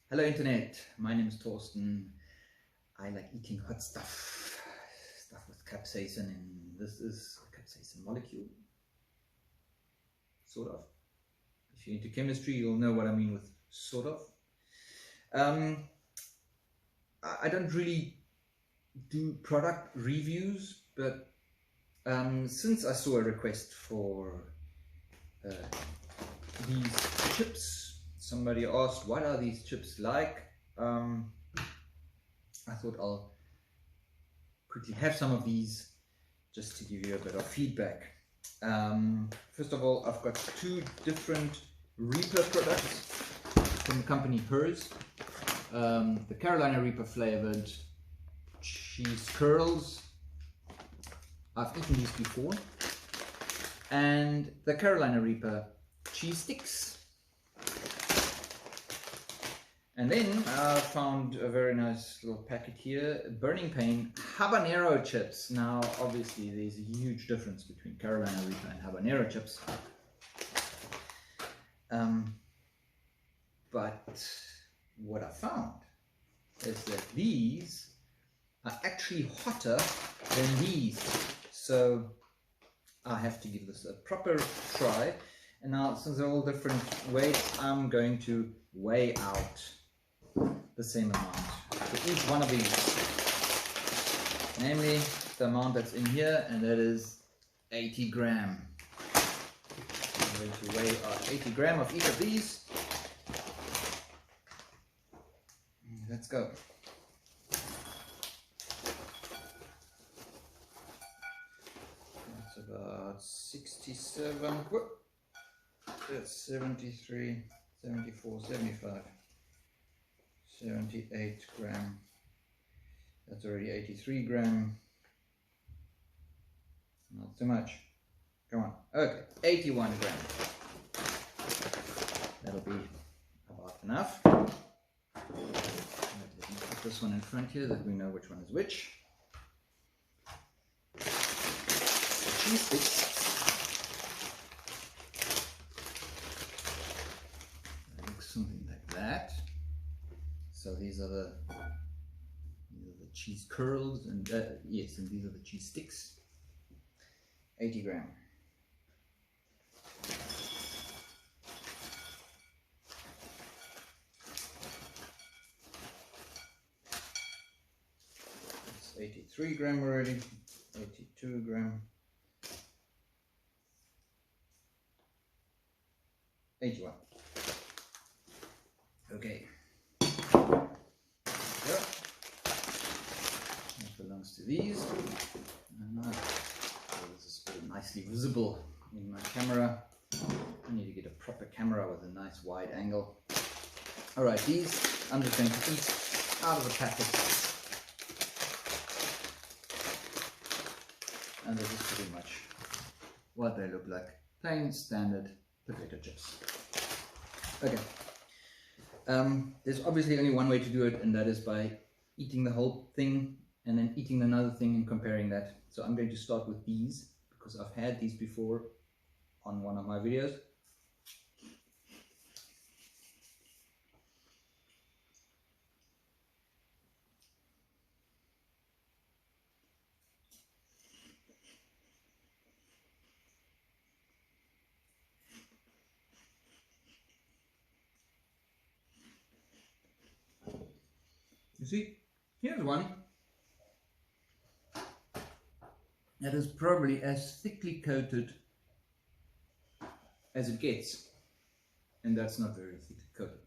Hello Internet, my name is Thorsten. I like eating hot stuff with capsaicin, and this is a capsaicin molecule, sort of. If you're into chemistry, you'll know what I mean with sort of. I don't really do product reviews, but since I saw a request for these chips, somebody asked, what are these chips like? I thought I'll quickly have some of these just to give you a bit of feedback. First of all, I've got two different Reaper products from the company Hers. The Carolina Reaper flavored cheese curls. I've eaten these before. And the Carolina Reaper cheese sticks. And then I found a very nice little packet here, Burning Pain Habanero-Chips. Now, obviously, there's a huge difference between Carolina Reaper and Habanero-Chips. But what I found is that these are actually hotter than these. So I have to give this a proper try. And now, since they're all different weights, I'm going to weigh out the same amount for each one of these, namely the amount that's in here, and that is 80 gram. I'm going to weigh out 80 gram of each of these. Let's go. That's about 67, whoop. That's 73, 74, 75. 78 gram, that's already 83 gram, not too much, come on, okay, 81 gram, that'll be about enough. Put this one in front here that we know which one is which. Cheese sticks. That looks something like that. So these are the cheese curls, and yes, and these are the cheese sticks. 80 gram. It's 83 gram already. 82 gram. 81. Okay. Belongs to these, and this is very nicely visible in my camera. I need to get a proper camera with a nice wide angle. Alright, these I'm just going to eat out of the packet, and this is pretty much what they look like. Plain standard potato chips. Okay, there's obviously only one way to do it, and that is by eating the whole thing and then eating another thing and comparing that. So I'm going to start with these because I've had these before on one of my videos. You see, here's one that is probably as thickly coated as it gets, and that's not very thickly coated.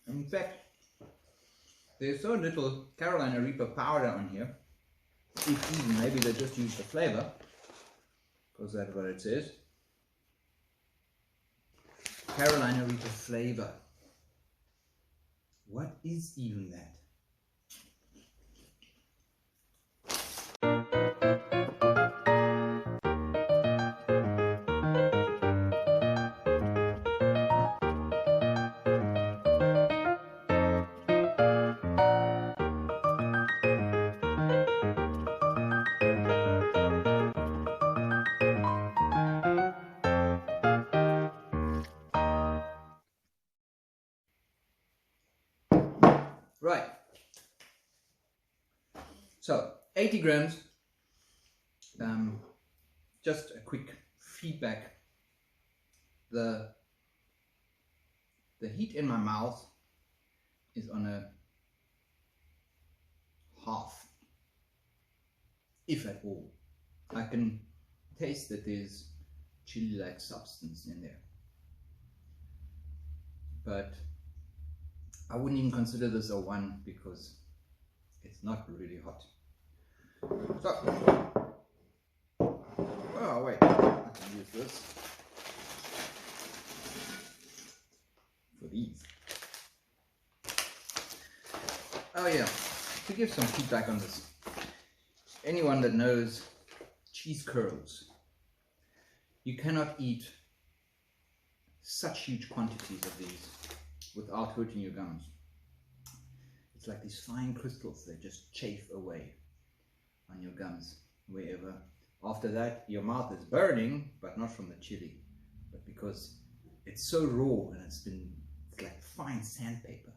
In fact, there's so little Carolina Reaper powder on here, if even, maybe they just use the flavor, because that's what it says. Carolina Reaper flavor. What is even that? Right. So 80 grams. Just a quick feedback. The heat in my mouth is on a half, if at all. I can taste that there's chili-like substance in there, but I wouldn't even consider this a 1 because it's not really hot. So, oh wait, I can use this for these. Oh yeah, to give some feedback on this. Anyone that knows cheese curls, you cannot eat such huge quantities of these without hurting your gums. It's like these fine crystals that just chafe away on your gums wherever. After that, your mouth is burning, but not from the chili, but because it's so raw and it's like fine sandpaper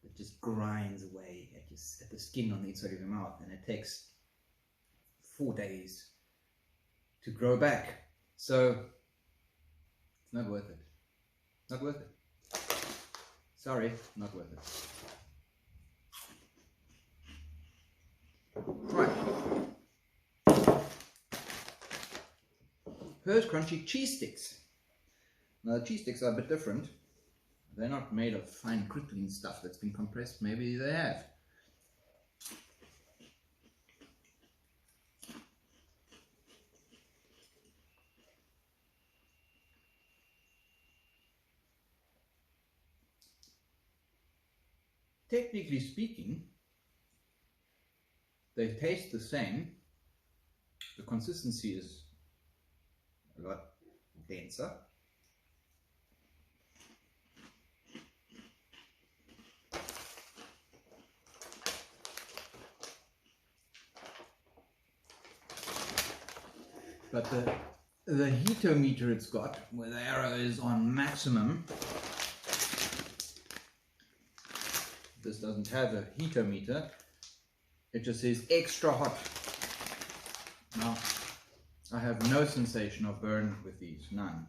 that just grinds away at the skin on the inside of your mouth, and it takes 4 days to grow back. So it's not worth it. Not worth it. Sorry, not worth it. Right. First, crunchy cheese sticks. Now the cheese sticks are a bit different. They're not made of fine crystalline stuff that's been compressed. Maybe they have. Technically speaking, they taste the same. The consistency is a lot denser. But the heatometer it's got, where the arrow is on maximum, this doesn't have a heatometer, it just says extra hot. Now, I have no sensation of burn with these, none.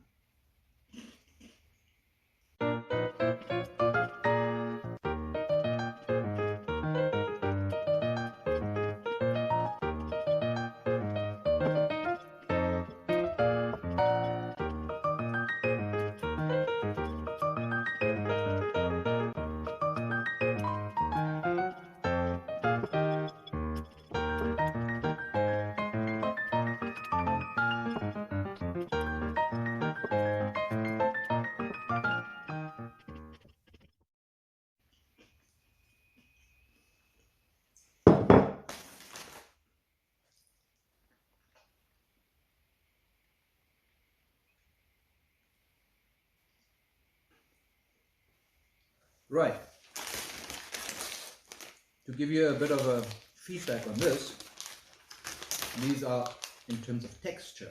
Right, to give you a bit of a feedback on this, these are, in terms of texture,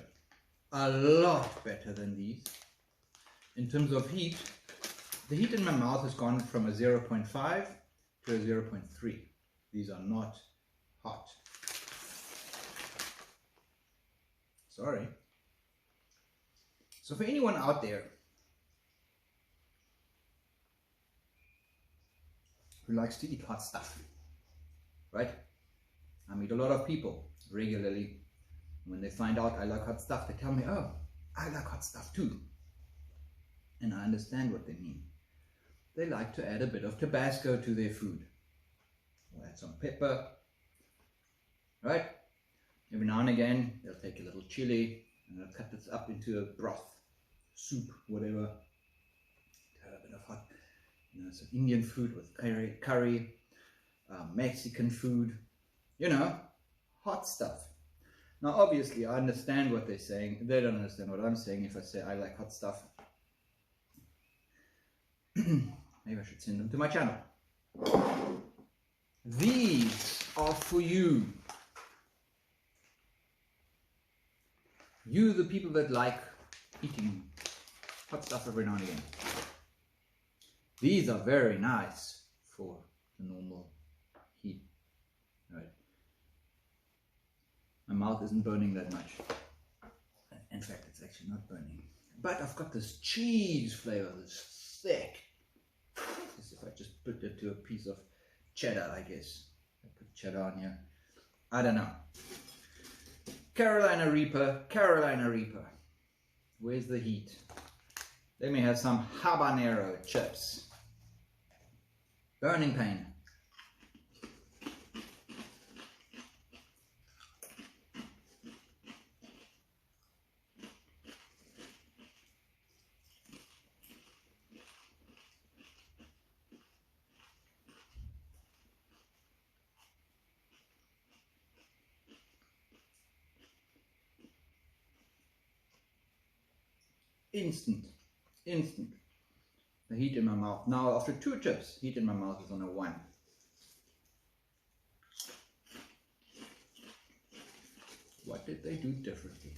a lot better than these. In terms of heat, the heat in my mouth has gone from a 0.5 to a 0.3. These are not hot. Sorry. So for anyone out there who likes to eat hot stuff, right? I meet a lot of people regularly. When they find out I like hot stuff, they tell me, oh, I like hot stuff too. And I understand what they mean. They like to add a bit of Tabasco to their food. Or add some pepper, right? Every now and again, they'll take a little chili and they'll cut this up into a broth, soup, whatever. Add a bit of hot, some Indian food with curry, Mexican food, hot stuff. Now obviously I understand what they're saying. They don't understand what I'm saying if I say I like hot stuff. Maybe I should send them to my channel. These are for you. You, the people that like eating hot stuff every now and again. These are very nice for the normal heat. Right. My mouth isn't burning that much. In fact, it's actually not burning. But I've got this cheese flavor that's thick. As if I just put it to a piece of cheddar, I guess. I put cheddar on here. I don't know. Carolina Reaper, Carolina Reaper. Where's the heat? Then we have some Habanero-Chips. Burning pain. Instant. The heat in my mouth. Now after 2 chips, heat in my mouth is on a 1. What did they do differently?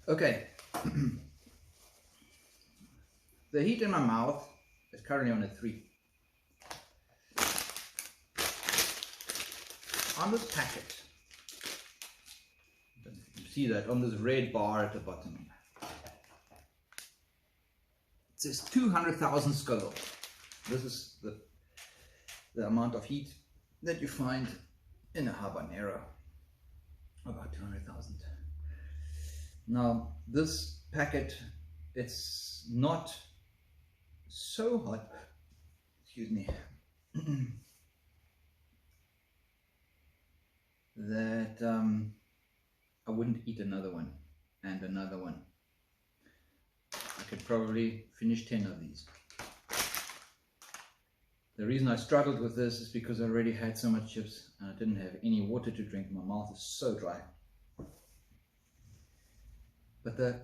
Okay. The heat in my mouth is currently on a 3. On this packet, you see that on this red bar at the bottom, it says 200,000 Scoville. This is the amount of heat that you find in a habanero, about 200,000. Now this packet, it's not so hot, excuse me, that I wouldn't eat another one and another one. I could probably finish 10 of these. The reason I struggled with this is because I already had so much chips and I didn't have any water to drink. My mouth is so dry. But the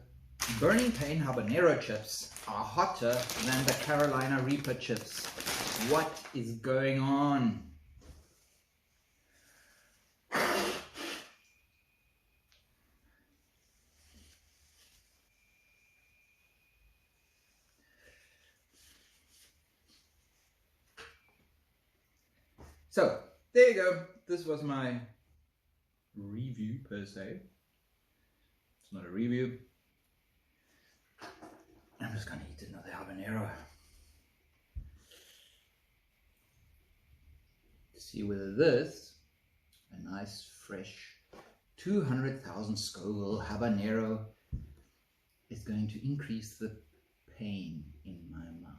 Burning Pain Habanero chips are hotter than the Carolina Reaper chips. What is going on? So, there you go. This was my review per se. It's not a review. I'm just going to eat another habanero. See whether this, a nice fresh 200,000 Scoville habanero, is going to increase the pain in my mouth.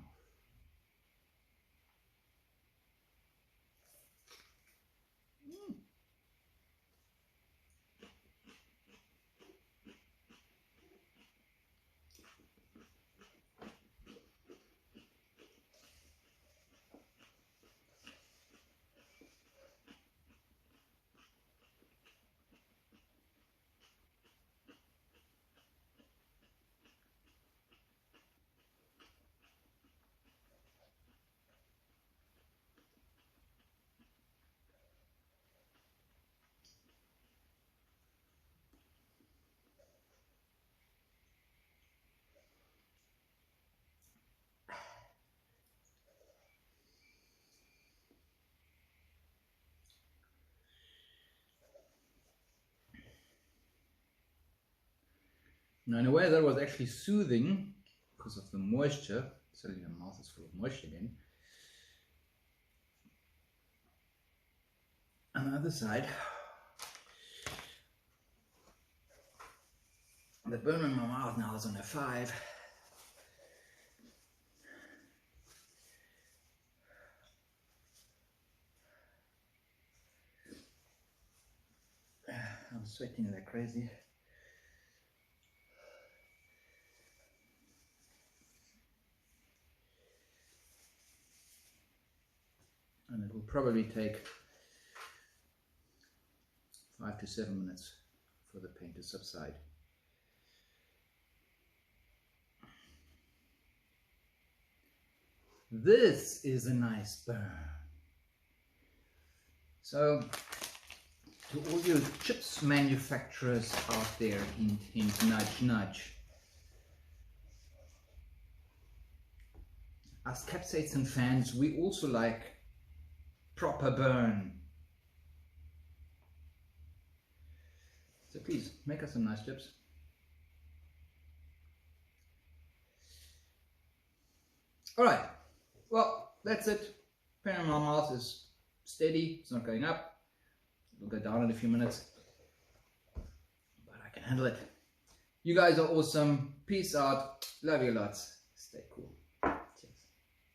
Now in a way that was actually soothing because of the moisture. Suddenly my mouth is full of moisture again. On the other side, the burn in my mouth now is on a 5. I'm sweating like crazy. And it will probably take 5 to 7 minutes for the paint to subside. This is a nice burn. So, to all your chips manufacturers out there, hint, hint, nudge, nudge. As capsaicin fans, we also like proper burn. So please, make us some nice chips. Alright, well, that's it. Pain in my mouth is steady, it's not going up. It'll go down in a few minutes, but I can handle it. You guys are awesome. Peace out. Love you lots. Stay cool.